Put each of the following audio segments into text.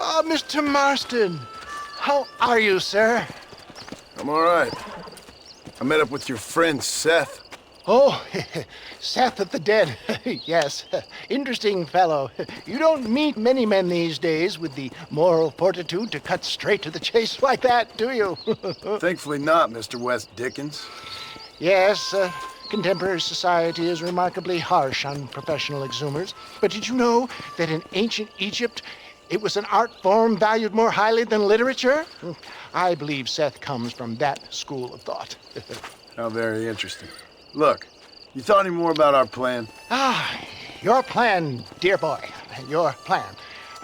Oh, Mr. Marston. How are you, sir? I'm all right. I met up with your friend, Seth. Oh, Seth of the Dead. Yes, interesting fellow. You don't meet many men these days with the moral fortitude to cut straight to the chase like that, do you? Thankfully not, Mr. West Dickens. Yes, contemporary society is remarkably harsh on professional exhumers. But did you know that in ancient Egypt, it was an art form valued more highly than literature? I believe Seth comes from that school of thought. How very interesting. Look, you thought any more about our plan? Ah, your plan, dear boy, your plan.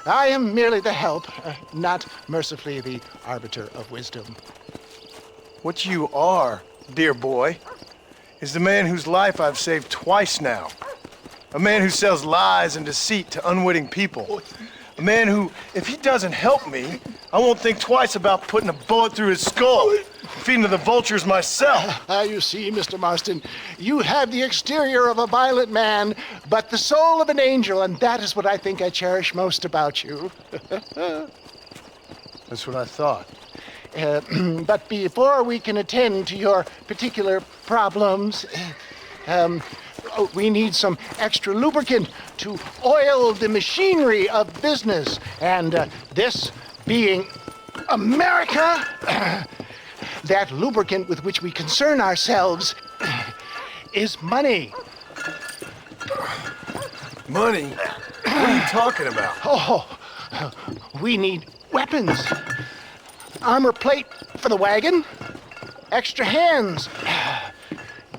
I am merely the help, not mercifully the arbiter of wisdom. What you are, dear boy, is the man whose life I've saved twice now. A man who sells lies and deceit to unwitting people. A man who, if he doesn't help me, I won't think twice about putting a bullet through his skull, feeding to the vultures myself. You see, Mr. Marston, you have the exterior of a violent man, but the soul of an angel, and that is what I think I cherish most about you. That's what I thought. But before we can attend to your particular problems, we need some extra lubricant to oil the machinery of business. And this being America, that lubricant with which we concern ourselves is money. Money? What are you talking about? Oh, we need weapons. Armor plate for the wagon, extra hands,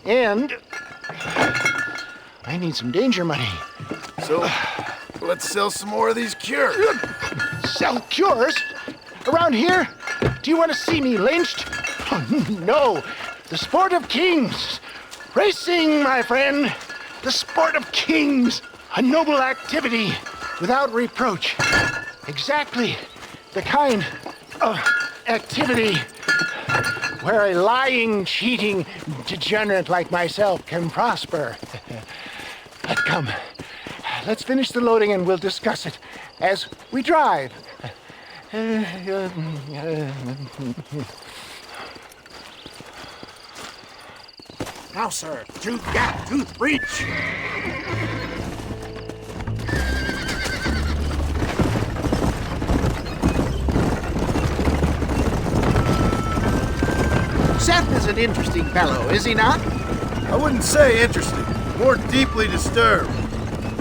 and I need some danger money. So, let's sell some more of these cures. Sell cures? Around here? Do you want to see me lynched? Oh, no. The sport of kings. Racing, my friend. The sport of kings. A noble activity without reproach. Exactly the kind of activity where a lying, cheating degenerate like myself can prosper. But come, let's finish the loading and we'll discuss it as we drive. Now, sir, tooth gap, tooth breach. Seth is an interesting fellow, is he not? I wouldn't say interesting, more deeply disturbed.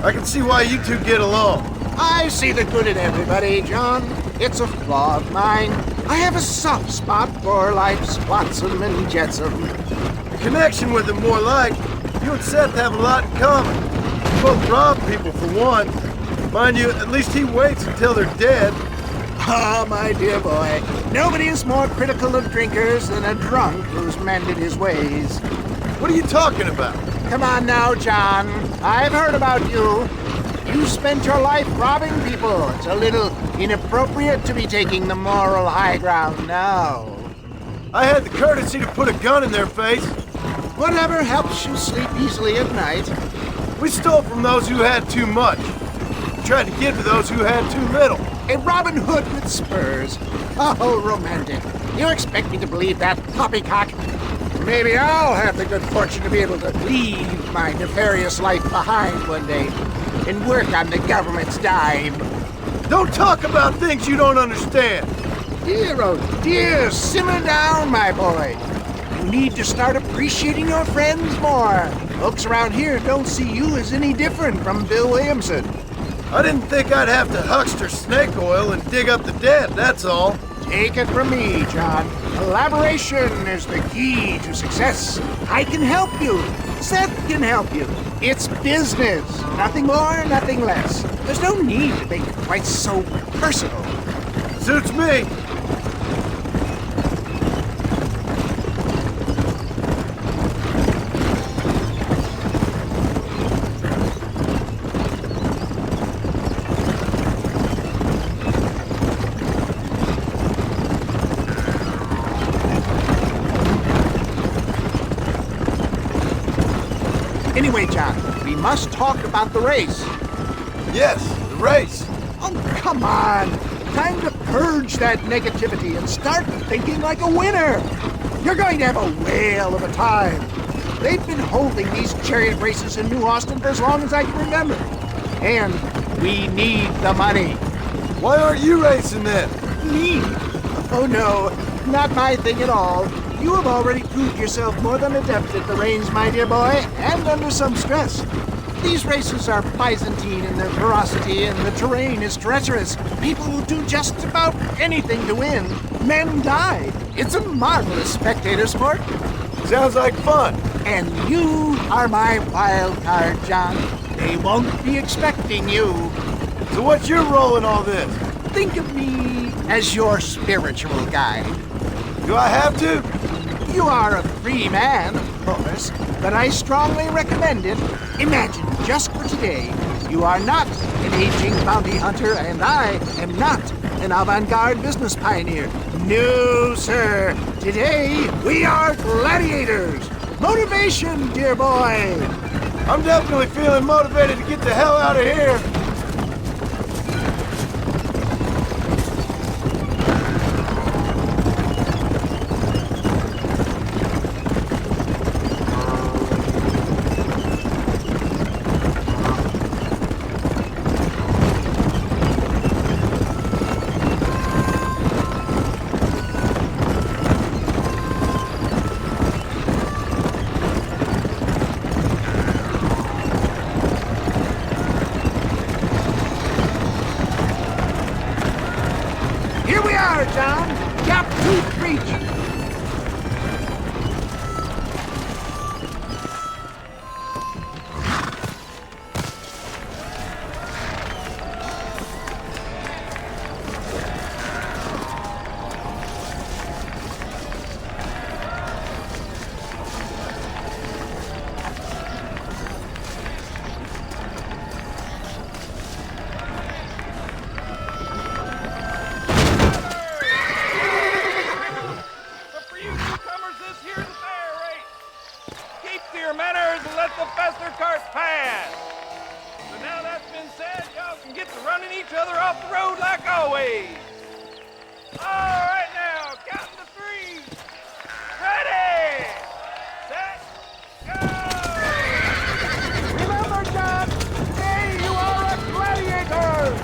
I can see why you two get along. I see the good in everybody, John. It's a flaw of mine. I have a soft spot for life's flotsam and jetsam. The connection with him more like, you and Seth have a lot in common. You both rob people for one. Mind you, at least he waits until they're dead. Ah, my dear boy, nobody is more critical of drinkers than a drunk who's mended his ways. What are you talking about? Come on now, John. I've heard about you. You spent your life robbing people. It's a little inappropriate to be taking the moral high ground now. I had the courtesy to put a gun in their face. Whatever helps you sleep easily at night. We stole from those who had too much. We tried to give to those who had too little. A Robin Hood with spurs. Oh, romantic. You expect me to believe that poppycock? Maybe I'll have the good fortune to be able to leave my nefarious life behind one day and work on the government's dime. Don't talk about things you don't understand. Dear, oh dear, simmer down, my boy. You need to start appreciating your friends more. Folks around here don't see you as any different from Bill Williamson. I didn't think I'd have to huckster snake oil and dig up the dead, that's all. Take it from me, John. Collaboration is the key to success. I can help you. Seth can help you. It's business. Nothing more, nothing less. There's no need to make it quite so personal. Suits me. Anyway, John, we must talk about the race. Yes, The race. Oh, come on. Time to purge that negativity and start thinking like a winner. You're going to have a whale of a time. They've been holding these chariot races in New Austin for as long as I can remember. And we need the money. Why aren't you racing then? Me? Oh no, not my thing at all. You have already proved yourself more than adept at the reins, my dear boy, and under some stress. These races are Byzantine in their ferocity, and the terrain is treacherous. People will do just about anything to win. Men die. It's a marvelous spectator sport. Sounds like fun. And you are my wild card, John. They won't be expecting you. So what's your role in all this? Think of me as your spiritual guide. Do I have to? You are a free man, of course, but I strongly recommend it. Imagine, just for today, you are not an aging bounty hunter, and I am not an avant-garde business pioneer. No, sir. Today, we are gladiators. Motivation, dear boy. I'm definitely feeling motivated to get the hell out of here. Here we are, John. Gap tooth reach. Manners and let the faster cart pass. So now that's been said, y'all can get to running each other off the road like always. All right now, counting to three. Ready, set, go. Remember, John, today you are a gladiator.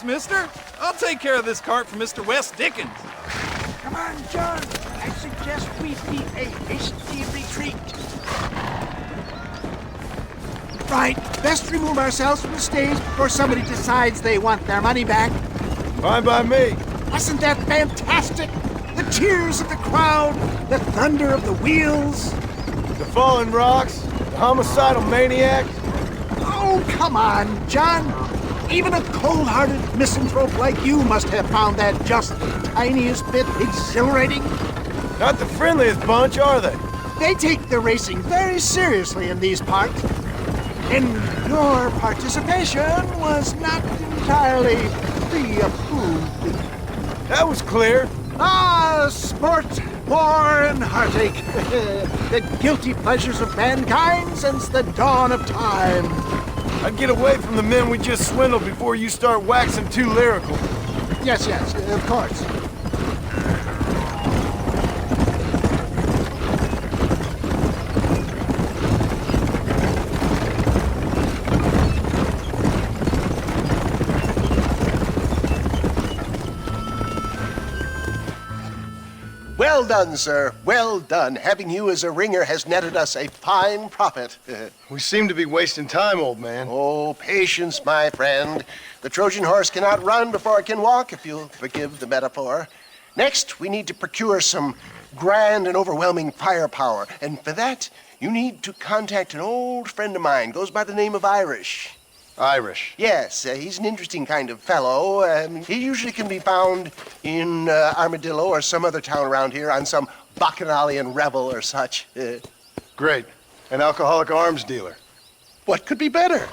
Thanks, mister. I'll take care of this cart for Mr. West Dickens. Come on, John. I suggest we beat a hasty retreat. Right, best remove ourselves from the stage before somebody decides they want their money back. Fine by me. Wasn't that fantastic? The cheers of the crowd, the thunder of the wheels. The fallen rocks, the homicidal maniac. Oh, come on, John. Even a cold-hearted misanthrope like you must have found that just the tiniest bit exhilarating. Not the friendliest bunch, are they? They take the racing very seriously in these parts. And your participation was not entirely pre-approved. That was clear. Ah, sport, war, and heartache. The guilty pleasures of mankind since the dawn of time. I'd get away from the men we just swindled before you start waxing too lyrical. Yes, of course. Well done, sir. Well done. Having you as a ringer has netted us a fine profit. We seem to be wasting time, old man. Oh, patience, my friend. The Trojan horse cannot run before it can walk, if you'll forgive the metaphor. Next, we need to procure some grand and overwhelming firepower. And for that, you need to contact an old friend of mine. Goes by the name of Irish. Irish. Yes, he's an interesting kind of fellow. He usually can be found in Armadillo or some other town around here on some bacchanalian revel or such. Great. An alcoholic arms dealer. What could be better?